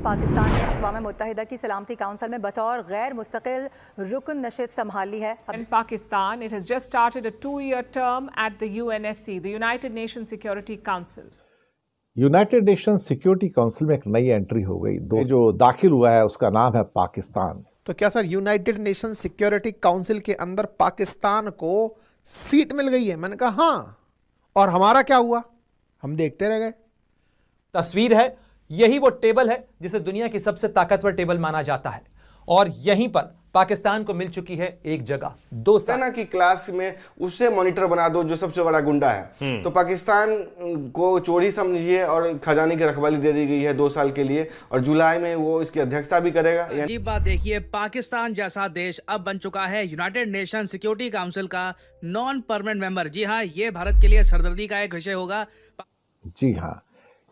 पाकिस्तान ने अक़वाम मुत्तहिदा की सलामती काउंसिल में बतौर गैर मुस्तकिल रुकन नशिस्त संभाल ली है। In Pakistan, it has just started a 2-year term at the UNSC, the United Nations Security Council. United nation security council में एक नई एंट्री हो गई। जो दाखिल हुआ है उसका नाम है पाकिस्तान। तो क्या sir United nation security council के अंदर पाकिस्तान को सीट मिल गई है? मैंने कहा हाँ, और हमारा क्या हुआ? हम देखते रह गए। तस्वीर है, यही वो टेबल है जिसे दुनिया की सबसे ताकतवर टेबल माना जाता है, और यहीं पर पाकिस्तान को मिल चुकी है एक जगह 2 साल। सेना की क्लास में उससे मॉनिटर बना दो जो सबसे बड़ा गुंडा है। तो पाकिस्तान को चोरी समझिए और खजाने की रखवाली दे दी गई है 2 साल के लिए, और जुलाई में वो इसकी अध्यक्षता भी करेगा। अजीब बात देखिए, पाकिस्तान जैसा देश अब बन चुका है यूनाइटेड नेशन सिक्योरिटी काउंसिल का नॉन परमानेंट मेंबर। जी हाँ, ये भारत के लिए सरदर्दी का एक विषय होगा। जी हाँ,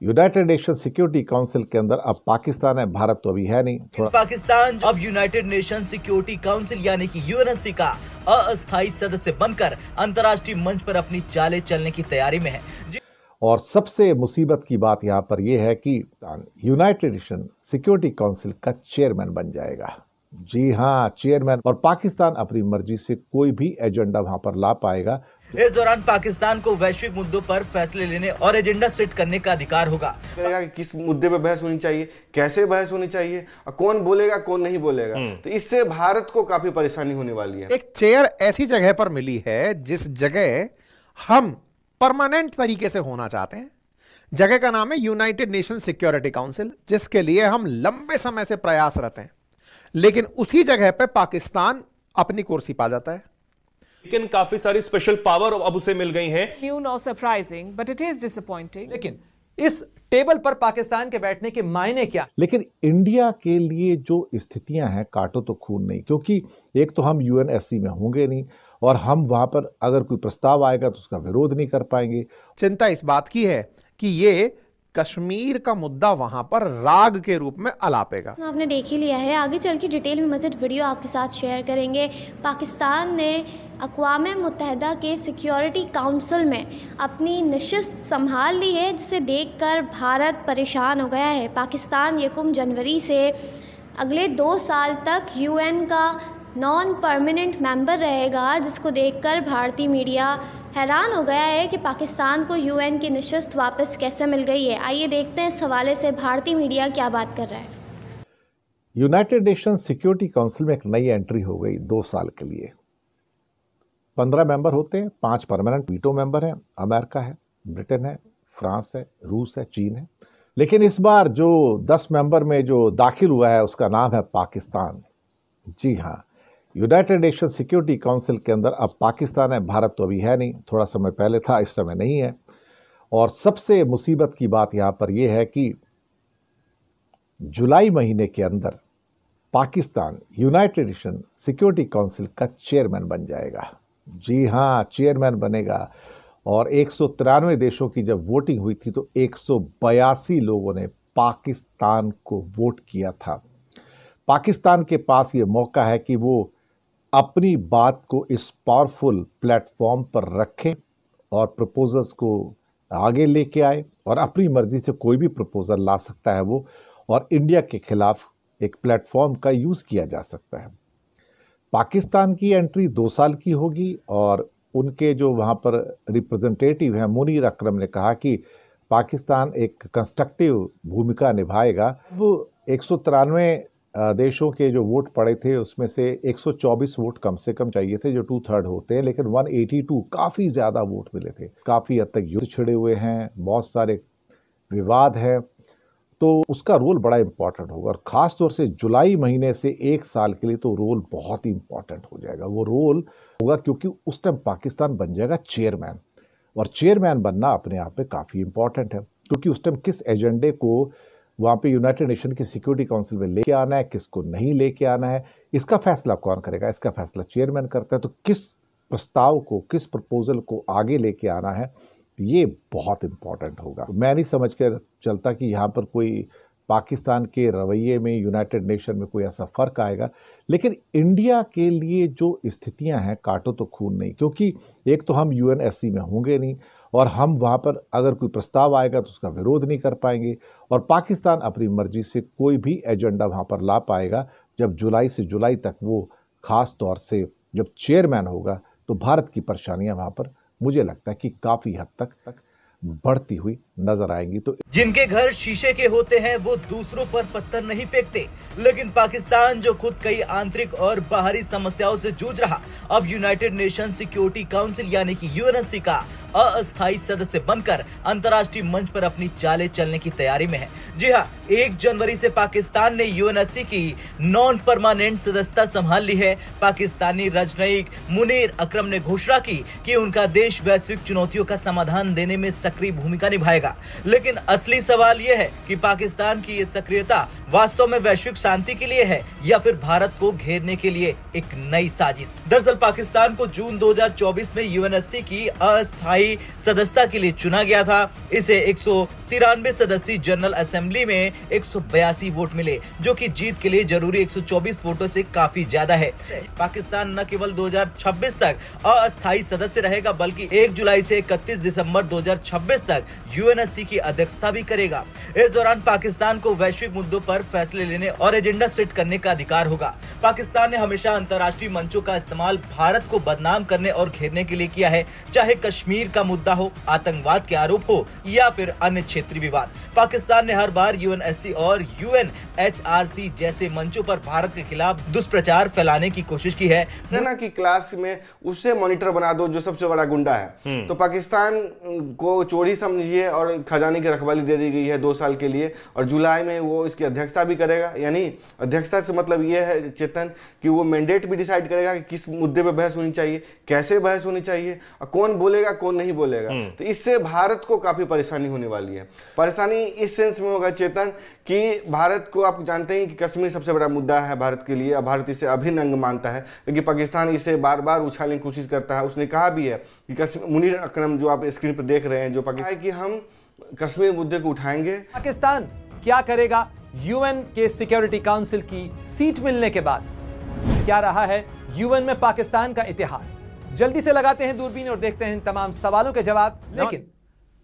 यूनाइटेड नेशन सिक्योरिटी काउंसिल के अंदर अब पाकिस्तान है, भारत तो अभी है नहीं। पाकिस्तान अब यूनाइटेड नेशन सिक्योरिटी काउंसिल यानी कि यूएनएससी का अस्थायी सदस्य बनकर अंतर्राष्ट्रीय मंच पर अपनी चालें चलने की तैयारी में है। और सबसे मुसीबत की बात यहाँ पर यह है कि यूनाइटेड नेशन सिक्योरिटी काउंसिल का चेयरमैन बन जाएगा। जी हाँ, चेयरमैन। और पाकिस्तान अपनी मर्जी से कोई भी एजेंडा वहां पर ला पाएगा। इस दौरान पाकिस्तान को वैश्विक मुद्दों पर फैसले लेने और एजेंडा सेट करने का अधिकार होगा। किस मुद्दे पे बहस होनी चाहिए, कैसे बहस होनी चाहिए, और कौन बोलेगा कौन नहीं बोलेगा। तो इससे भारत को काफी परेशानी होने वाली है। एक चेयर ऐसी जगह पर मिली है जिस जगह हम परमानेंट तरीके से होना चाहते हैं। जगह का नाम है यूनाइटेड नेशन सिक्योरिटी काउंसिल, जिसके लिए हम लंबे समय से प्रयासरत हैं। लेकिन उसी जगह पे पाकिस्तान अपनी कुर्सी पा जाता है। लेकिन काफी सारी स्पेशल पावर अब उसे मिल गई हैं। New, no surprising, but it is disappointing. लेकिन इस टेबल पर पाकिस्तान के बैठने के मायने क्या? लेकिन इंडिया के लिए जो स्थितियां हैं, काटो तो खून नहीं, क्योंकि एक तो हम यूएनएससी में होंगे नहीं, और हम वहां पर अगर कोई प्रस्ताव आएगा तो उसका विरोध नहीं कर पाएंगे। चिंता इस बात की है कि ये कश्मीर का मुद्दा वहां पर राग के रूप में अलापेगा। तो आपने देख ही लिया है, आगे चल के डिटेल में मज़ीद वीडियो आपके साथ शेयर करेंगे। पाकिस्तान ने अक़वाम मुत्तहिदा के सिक्योरिटी काउंसिल में अपनी नशिस्त संभाल ली है, जिसे देखकर भारत परेशान हो गया है। पाकिस्तान 1 जनवरी से अगले 2 साल तक यूएन का नॉन परमानेंट मेंबर रहेगा, जिसको देखकर भारतीय मीडिया हैरान हो गया है कि पाकिस्तान को यूएन की नशिस्त वापस कैसे मिल गई है। आइए देखते हैं इस हवाले से भारतीय मीडिया क्या बात कर रहा है। यूनाइटेड नेशन सिक्योरिटी काउंसिल में एक नई एंट्री हो गई 2 साल के लिए। 15 मेंबर होते हैं, 5 परमानेंट वीटो मेंबर हैं। अमेरिका है, ब्रिटेन है, फ्रांस है, रूस है, चीन है। लेकिन इस बार जो 10 मेंबर में जो दाखिल हुआ है उसका नाम है पाकिस्तान। जी हाँ, यूनाइटेड नेशन सिक्योरिटी काउंसिल के अंदर अब पाकिस्तान है, भारत तो अभी है नहीं। थोड़ा समय पहले था, इस समय नहीं है। और सबसे मुसीबत की बात यहाँ पर यह है कि जुलाई महीने के अंदर Pakistan United nation security council का चेयरमैन बन जाएगा। जी हाँ, चेयरमैन बनेगा। और 193 देशों की जब वोटिंग हुई थी तो 182 लोगों ने पाकिस्तान को वोट किया था। पाकिस्तान के पास ये मौका है कि वो अपनी बात को इस पावरफुल प्लेटफॉर्म पर रखें और प्रपोजल्स को आगे लेके आए, और अपनी मर्जी से कोई भी प्रपोजल ला सकता है वो, और इंडिया के खिलाफ एक प्लेटफॉर्म का यूज़ किया जा सकता है। पाकिस्तान की एंट्री 2 साल की होगी, और उनके जो वहाँ पर रिप्रेजेंटेटिव हैं, मुनीर अकरम ने कहा कि पाकिस्तान एक कंस्ट्रक्टिव भूमिका निभाएगा। वो 193 देशों के जो वोट पड़े थे उसमें से 124 वोट कम से कम चाहिए थे, जो 2/3 होते हैं, लेकिन 182 काफ़ी ज़्यादा वोट मिले थे। काफ़ी हद तक युद्ध छिड़े हुए हैं, बहुत सारे विवाद हैं, तो उसका रोल बड़ा इम्पॉर्टेंट होगा। और ख़ास तौर से जुलाई महीने से 1 साल के लिए तो रोल बहुत ही इम्पॉर्टेंट हो जाएगा। वो रोल होगा क्योंकि उस टाइम पाकिस्तान बन जाएगा चेयरमैन, और चेयरमैन बनना अपने आप में काफ़ी इम्पॉर्टेंट है, क्योंकि उस टाइम किस एजेंडे को वहाँ पे यूनाइटेड नेशन की सिक्योरिटी काउंसिल में लेके आना है, किसको नहीं लेके आना है, इसका फैसला कौन करेगा? इसका फैसला चेयरमैन करता है। तो किस प्रस्ताव को, किस प्रपोजल को आगे लेके आना है, ये बहुत इम्पॉर्टेंट होगा। मैं नहीं समझ कर चलता कि यहाँ पर कोई पाकिस्तान के रवैये में, यूनाइटेड नेशन में कोई ऐसा फ़र्क आएगा। लेकिन इंडिया के लिए जो स्थितियां हैं, काटो तो खून नहीं, क्योंकि एक तो हम यूएनएससी में होंगे नहीं, और हम वहाँ पर अगर कोई प्रस्ताव आएगा तो उसका विरोध नहीं कर पाएंगे, और पाकिस्तान अपनी मर्जी से कोई भी एजेंडा वहाँ पर ला पाएगा। जब जुलाई से जुलाई तक वो खास तौर से जब चेयरमैन होगा तो भारत की परेशानियां वहाँ पर मुझे लगता है कि काफ़ी हद तक बढ़ती हुई नजर आएंगी। तो जिनके घर शीशे के होते हैं वो दूसरों पर पत्थर नहीं फेंकते, लेकिन पाकिस्तान जो खुद कई आंतरिक और बाहरी समस्याओं से जूझ रहा, अब यूनाइटेड नेशन सिक्योरिटी काउंसिल यानी कि यूएनएससी का अस्थायी सदस्य बनकर अंतर्राष्ट्रीय मंच पर अपनी चालें चलने की तैयारी में है। जी हाँ, 1 जनवरी से पाकिस्तान ने यूएनएससी की नॉन परमानेंट सदस्यता संभाल ली है। पाकिस्तानी राजनयिक मुनीर अकरम ने घोषणा की कि उनका देश वैश्विक चुनौतियों का समाधान देने में सक्रिय भूमिका निभाएगा। लेकिन असली सवाल यह है कि पाकिस्तान की ये सक्रियता वास्तव में वैश्विक शांति के लिए है या फिर भारत को घेरने के लिए एक नई साजिश। दरअसल पाकिस्तान को जून 2024 में यूएनएससी की अस्थायी सदस्यता के लिए चुना गया था। इसे 193 सदस्यीय जनरल असेंबली में 182 वोट मिले, जो कि जीत के लिए जरूरी 124 वोटों से काफी ज्यादा है। पाकिस्तान न केवल 2026 तक अस्थायी सदस्य रहेगा, बल्कि 1 जुलाई से 31 दिसंबर 2026 तक यूएनएससी की अध्यक्षता भी करेगा। इस दौरान पाकिस्तान को वैश्विक मुद्दों पर फैसले लेने और एजेंडा सेट करने का अधिकार होगा। पाकिस्तान ने हमेशा अंतर्राष्ट्रीय मंचों का इस्तेमाल भारत को बदनाम करने और घेरने के लिए किया है, चाहे कश्मीर का मुद्दा हो, आतंकवाद के आरोप हो या फिर अन्य क्षेत्रीय विवाद। पाकिस्तान ने हर बार यूएनएससी और यूएनएचआरसी जैसे मंचों पर भारत के खिलाफ दुष्प्रचार फैलाने की कोशिश की है। ना कि क्लास में उससे मॉनिटर बना दो जो सबसे बड़ा गुंडा है। तो पाकिस्तान को चोरी समझिए और खजाने की रखवाली दे दी गई है 2 साल के लिए, और जुलाई में वो इसकी अध्यक्षता भी करेगा। यानी अध्यक्षता से मतलब ये है चेतन कि वो मैंडेट भी डिसाइड करेगा कि किस मुद्दे पर बहस होनी चाहिए, कैसे बहस होनी चाहिए, और कौन बोलेगा कौन नहीं बोलेगा। तो इससे भारत को काफी परेशानी होने वाली है। परेशानी इस सेंस में होगा चेतन कि भारत को, आप जानते हैं कि कश्मीर सबसे बड़ा मुद्दा है भारत के लिए, और भारत इसे अभिन्न अंग मानता है, लेकिन पाकिस्तान इसे बार बार उछालने की कोशिश करता है। उसने कहा भी है कि मुनीर अकरम जो आप स्क्रीन पर देख रहे हैं, जो पाकिस्तान कि हम कश्मीर मुद्दे को उठाएंगे। पाकिस्तान क्या करेगा यूएन के सिक्योरिटी काउंसिल की सीट मिलने के बाद? क्या रहा है यूएन में पाकिस्तान का इतिहास? जल्दी से लगाते हैं दूरबीन और देखते हैं इन तमाम सवालों के जवाब। लेकिन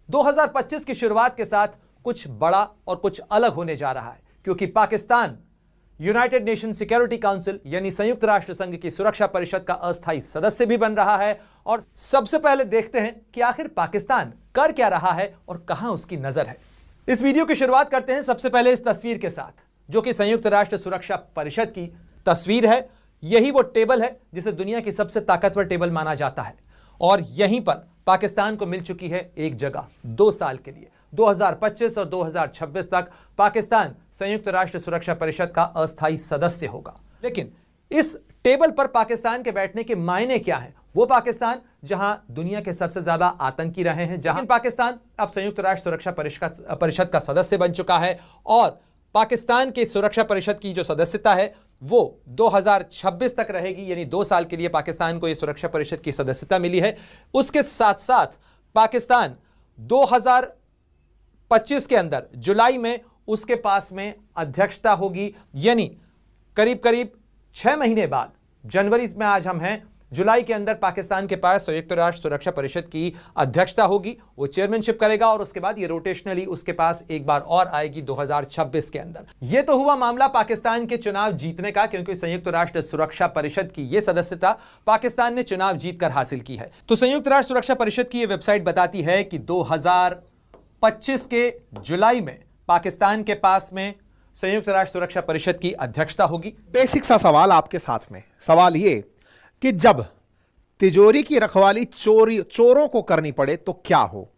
2025 की शुरुआत के साथ कुछ बड़ा और कुछ अलग होने जा रहा है, क्योंकि Pakistan United nation security council यानी संयुक्त राष्ट्र संघ की सुरक्षा परिषद का अस्थायी सदस्य भी बन रहा है। और सबसे पहले देखते हैं कि आखिर पाकिस्तान कर क्या रहा है और कहां उसकी नजर है। इस वीडियो की शुरुआत करते हैं सबसे पहले इस तस्वीर के साथ, जो कि संयुक्त राष्ट्र सुरक्षा परिषद की तस्वीर है। यही वो टेबल है जिसे दुनिया की सबसे ताकतवर टेबल माना जाता है, और यहीं पर पाकिस्तान को मिल चुकी है एक जगह 2 साल के लिए। 2025 और 2026 तक पाकिस्तान संयुक्त राष्ट्र सुरक्षा परिषद का अस्थायी सदस्य होगा। लेकिन इस टेबल पर पाकिस्तान के बैठने के मायने क्या हैं? वो पाकिस्तान जहां दुनिया के सबसे ज्यादा आतंकी रहे हैं, जहां पाकिस्तान अब संयुक्त राष्ट्र सुरक्षा परिषद का सदस्य बन चुका है, और पाकिस्तान के सुरक्षा परिषद की जो सदस्यता है वो 2026 तक रहेगी, यानी 2 साल के लिए पाकिस्तान को यह सुरक्षा परिषद की सदस्यता मिली है। उसके साथ साथ पाकिस्तान 2025 के अंदर जुलाई में उसके पास में अध्यक्षता होगी, यानी करीब करीब 6 महीने बाद, जनवरी में आज हम हैं, जुलाई के अंदर पाकिस्तान के पास संयुक्त राष्ट्र सुरक्षा परिषद की अध्यक्षता होगी। वो चेयरमैनशिप करेगा और उसके बाद ये रोटेशनली उसके पास एक बार और आएगी 2026 के अंदर। ये तो हुआ मामला पाकिस्तान के चुनाव जीतने का, क्योंकि संयुक्त राष्ट्र सुरक्षा परिषद की ये सदस्यता पाकिस्तान ने चुनाव जीतकर हासिल की है। तो संयुक्त राष्ट्र सुरक्षा परिषद की ये वेबसाइट बताती है कि 2025 के जुलाई में पाकिस्तान के पास में संयुक्त राष्ट्र सुरक्षा परिषद की अध्यक्षता होगी। बेसिक सा सवाल आपके साथ में, सवाल ये कि जब तिजोरी की रखवाली चोरों को करनी पड़े तो क्या हो?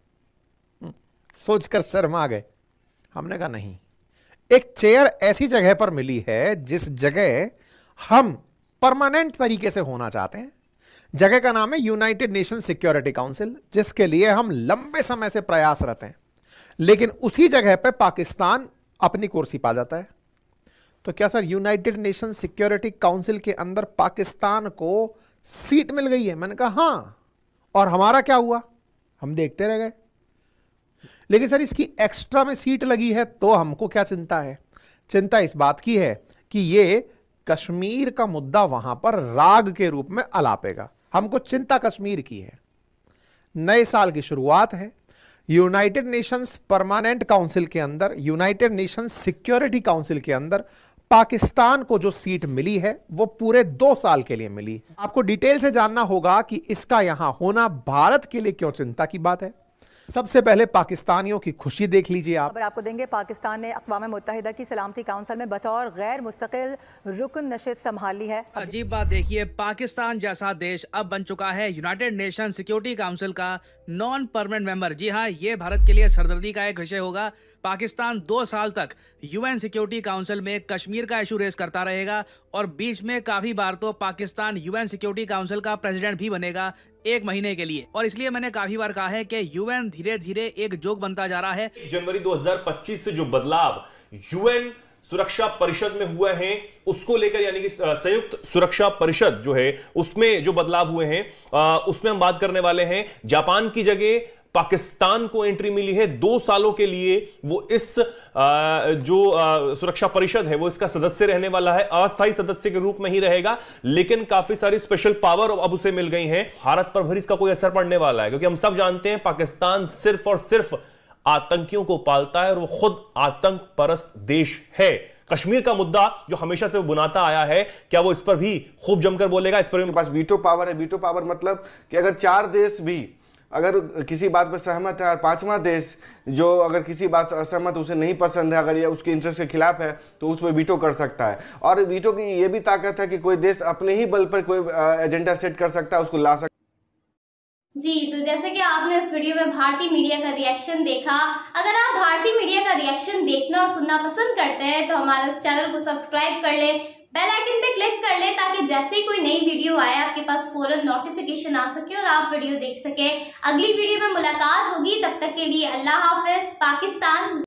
सोचकर शर्मा गए। हमने कहा नहीं, एक चेयर ऐसी जगह पर मिली है जिस जगह हम परमानेंट तरीके से होना चाहते हैं। जगह का नाम है यूनाइटेड नेशन सिक्योरिटी काउंसिल, जिसके लिए हम लंबे समय से प्रयासरत हैं। लेकिन उसी जगह पर पाकिस्तान अपनी कुर्सी पा जाता है। तो क्या sir United nation security council के अंदर पाकिस्तान को सीट मिल गई है? मैंने कहा हाँ, और हमारा क्या हुआ? हम देखते रह गए। लेकिन सर इसकी एक्स्ट्रा में सीट लगी है तो हमको क्या चिंता है? चिंता इस बात की है कि ये कश्मीर का मुद्दा वहां पर राग के रूप में अलापेगा। हमको चिंता कश्मीर की है। नए साल की शुरुआत है। यूनाइटेड नेशंस परमानेंट काउंसिल के अंदर, यूनाइटेड नेशंस सिक्योरिटी काउंसिल के अंदर पाकिस्तान को जो सीट मिली है वो पूरे 2 साल के लिए मिली। आपको डिटेल से जानना होगा कि इसका यहां होना भारत के लिए क्यों चिंता की बात है। सबसे पहले पाकिस्तानियों की खुशी देख लीजिए आप। खबर आपको देंगे, पाकिस्तान ने अक़वाम मुत्तहिदा की सलामती काउंसिल में बतौर गैर मुस्तकिल रुकन नशिस्त संभाल ली है। अजीब बात देखिए, पाकिस्तान जैसा देश अब बन चुका है यूनाइटेड नेशन सिक्योरिटी काउंसिल का नॉन परमानेंट मेंबर। जी हाँ, ये भारत के लिए सरदर्दी का एक विषय होगा। पाकिस्तान 2 साल तक यूएन सिक्योरिटी काउंसिल में कश्मीर का इशू रेस करता रहेगा और बीच में काफी बार तो पाकिस्तान यूएन सिक्योरिटी काउंसिल का प्रेसिडेंट भी बनेगा 1 महीने के लिए। और इसलिए मैंने काफी बार कहा है कि यूएन धीरे धीरे एक जोक बनता जा रहा है। जनवरी 2025 से जो बदलाव यूएन सुरक्षा परिषद में हुए हैं उसको लेकर, यानी कि संयुक्त सुरक्षा परिषद जो है उसमें जो बदलाव हुए हैं उसमें हम बात करने वाले हैं। जापान की जगह पाकिस्तान को एंट्री मिली है 2 सालों के लिए। वो इस जो सुरक्षा परिषद है वो इसका सदस्य रहने वाला है, अस्थायी सदस्य के रूप में ही रहेगा, लेकिन काफी सारी स्पेशल पावर अब उसे मिल गई हैं। भारत पर भी इसका कोई असर पड़ने वाला है, क्योंकि हम सब जानते हैं पाकिस्तान सिर्फ और सिर्फ आतंकियों को पालता है और वो खुद आतंक परस्त देश है। कश्मीर का मुद्दा जो हमेशा से वो बुनाता आया है, क्या वो इस पर भी खूब जमकर बोलेगा? इस पर पास वीटो पावर है। वीटो पावर मतलब कि अगर 4 देश भी अगर किसी बात पर सहमत है और 5वां देश जो अगर किसी बात से असहमत, उसे नहीं पसंद है, अगर ये उसके इंटरेस्ट के खिलाफ है तो उस पर वीटो कर सकता है। और वीटो की ये भी ताकत है कि कोई देश अपने ही बल पर कोई एजेंडा सेट कर सकता है, उसको ला सकता है। जी, तो जैसे कि आपने इस वीडियो में भारतीय मीडिया का रिएक्शन देखा, अगर आप भारतीय मीडिया का रिएक्शन देखना और सुनना पसंद करते हैं तो हमारे इस चैनल को सब्सक्राइब कर ले, बेल आइकन पे क्लिक कर ले, ताकि जैसे ही कोई नई वीडियो आए आपके पास फौरन नोटिफिकेशन आ सके और आप वीडियो देख सके। अगली वीडियो में मुलाकात होगी, तब तक के लिए अल्लाह हाफिज। पाकिस्तान